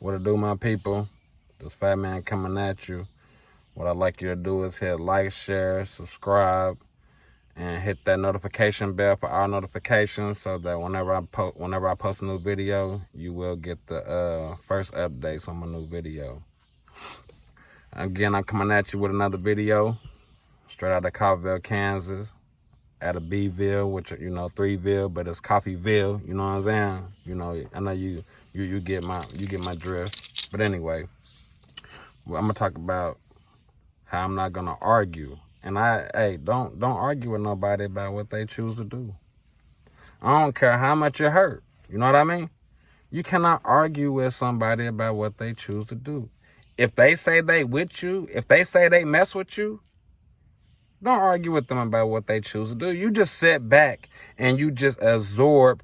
What it do, my people? This Fat Man coming at you. What I'd like you to do is hit like, share, subscribe, and hit that notification bell for all notifications so that whenever I post a new video, you will get the first updates on my new video. Again, I'm coming at you with another video straight out of Coffeyville, Kansas, out of Bville, which, you know, 3ville, but it's Coffeyville, you know what I'm saying? You know, I know you get my drift. But anyway, I'm gonna talk about how I'm not gonna argue. And don't argue with nobody about what they choose to do. I don't care how much it hurt. You know what I mean? You cannot argue with somebody about what they choose to do. If they say they with you, if they say they mess with you, don't argue with them about what they choose to do. You just sit back and you just absorb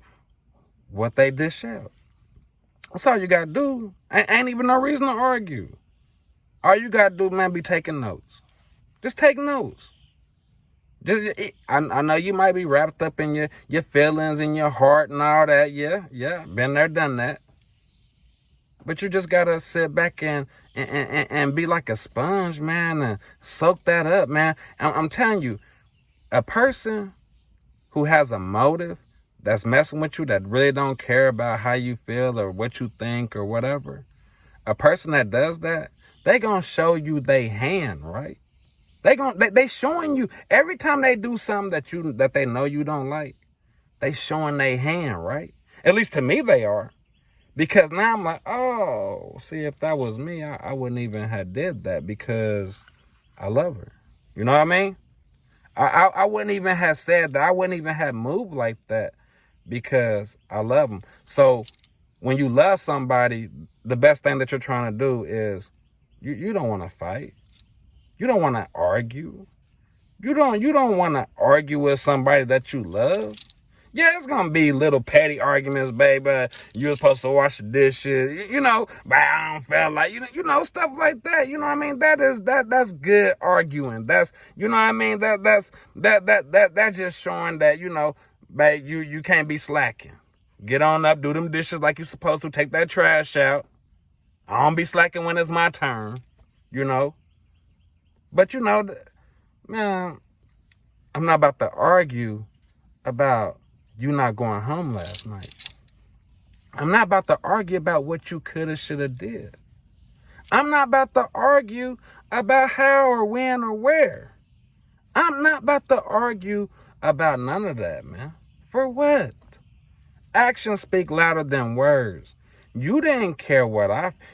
what they dish out. That's all you gotta do. Ain't even no reason to argue. All you gotta do, man, be taking notes. Just take notes. I know you might be wrapped up in your feelings and your heart and all that. Yeah, been there, done that. But you just gotta sit back and be like a sponge, man, and soak that up, man. I'm telling you, a person who has a motive that's messing with you, that really don't care about how you feel or what you think or whatever, a person that does that, they gonna show you they hand, right? They showing you every time they do something that they know you don't like, they showing they hand, right? At least to me they are. Because now I'm like, oh, see, if that was me, I wouldn't even have did that because I love her. You know what I mean? I wouldn't even have said that. I wouldn't even have moved like that because I love them. So when you love somebody, the best thing that you're trying to do is you don't want to fight. You don't want to argue. You don't want to argue with somebody that you love. Yeah, it's gonna be little petty arguments, baby. You're supposed to wash the dishes, you know, but I don't feel like, you know, stuff like that. You know what I mean? That's good arguing. That's, you know what I mean? That's just showing that, you know, babe, you can't be slacking. Get on up, do them dishes like you're supposed to, take that trash out. I don't be slacking when it's my turn, you know. But you know, man, I'm not about to argue about you not going home last night. I'm not about to argue about what you coulda, shoulda did. I'm not about to argue about how or when or where. I'm not about to argue about none of that, man. For what? Actions speak louder than words. You didn't care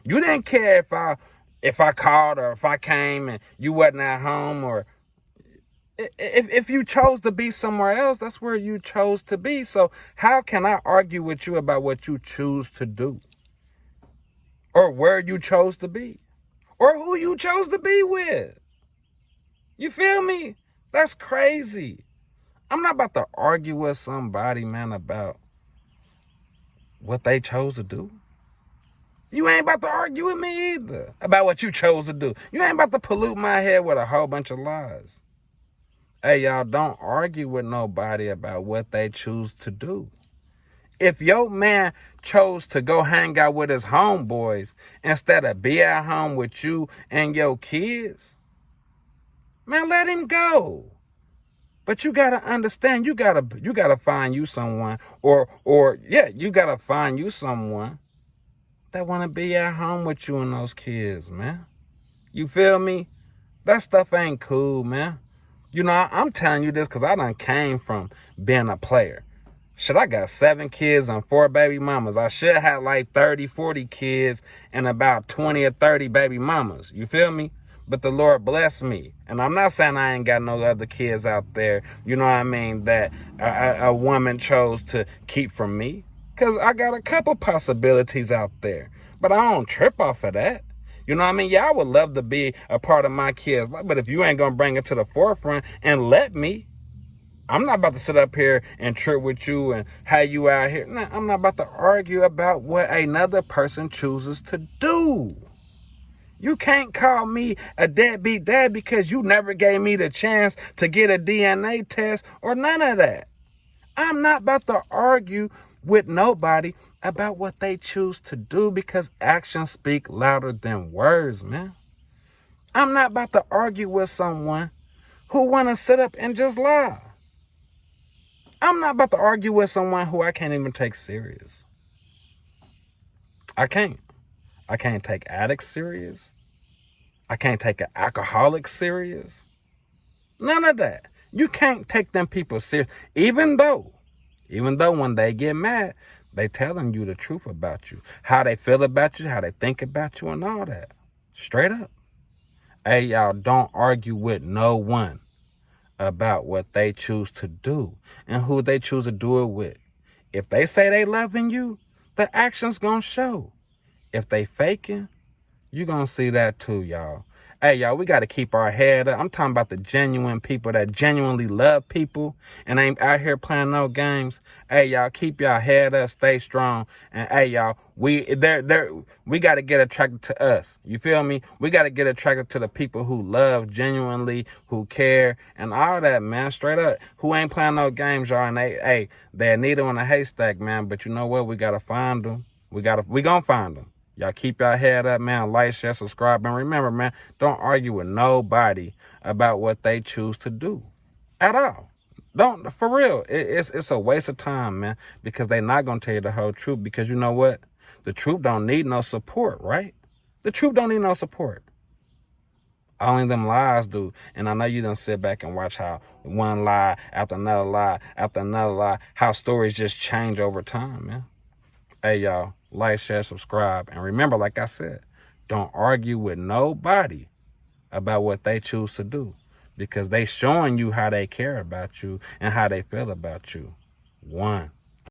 you didn't care if I called or if I came and you wasn't at home, or if you chose to be somewhere else, that's where you chose to be. So how can I argue with you about what you choose to do, or where you chose to be, or who you chose to be with? You feel me? That's crazy. I'm not about to argue with somebody, man, about what they chose to do. You ain't about to argue with me either about what you chose to do. You ain't about to pollute my head with a whole bunch of lies. Hey, y'all, don't argue with nobody about what they choose to do. If your man chose to go hang out with his homeboys instead of be at home with you and your kids, man, let him go. But you gotta understand, you gotta find you someone, you gotta find you someone that wanna be at home with you and those kids, man. You feel me? That stuff ain't cool, man. You know, I'm telling you this because I done came from being a player. Shit, I got 7 kids and 4 baby mamas. I should have like 30, 40 kids and about 20 or 30 baby mamas. You feel me? But the Lord blessed me. And I'm not saying I ain't got no other kids out there, you know what I mean, that a woman chose to keep from me. Because I got a couple possibilities out there. But I don't trip off of that. You know what I mean? Yeah, I would love to be a part of my kids' life, but if you ain't gonna bring it to the forefront and let me, I'm not about to sit up here and trip with you and how you out here. Nah, I'm not about to argue about what another person chooses to do. You can't call me a deadbeat dad because you never gave me the chance to get a DNA test or none of that. I'm not about to argue with nobody about what they choose to do, because actions speak louder than words, man. I'm not about to argue with someone who want to sit up and just lie. I'm not about to argue with someone who I can't even take serious. I can't. I can't take addicts serious. I can't take an alcoholic serious. None of that. You can't take them people serious. Even though when they get mad, they telling you the truth about you, how they feel about you, how they think about you, and all that. Straight up. Hey, y'all, don't argue with no one about what they choose to do and who they choose to do it with. If they say they loving you, the action's gonna show. If they faking, you gonna see that too, y'all. Hey, y'all, we got to keep our head up. I'm talking about the genuine people that genuinely love people and ain't out here playing no games. Hey, y'all, keep y'all head up, stay strong. And hey, y'all, we got to get attracted to us. You feel me? We got to get attracted to the people who love genuinely, who care, and all that, man. Straight up, who ain't playing no games, y'all. And they're a needle in a haystack, man. But you know what? We got to find them. We gonna find them. Y'all keep your head up, man. Like, share, subscribe. And remember, man, don't argue with nobody about what they choose to do at all. Don't, for real. It's a waste of time, man, because they're not going to tell you the whole truth. Because you know what? The truth don't need no support, right? The truth don't need no support. Only them lies do. And I know you done sit back and watch how one lie after another lie after another lie, how stories just change over time, man. Hey, y'all, like, share, subscribe. And remember, like I said, don't argue with nobody about what they choose to do, because they showing you how they care about you and how they feel about you. 1.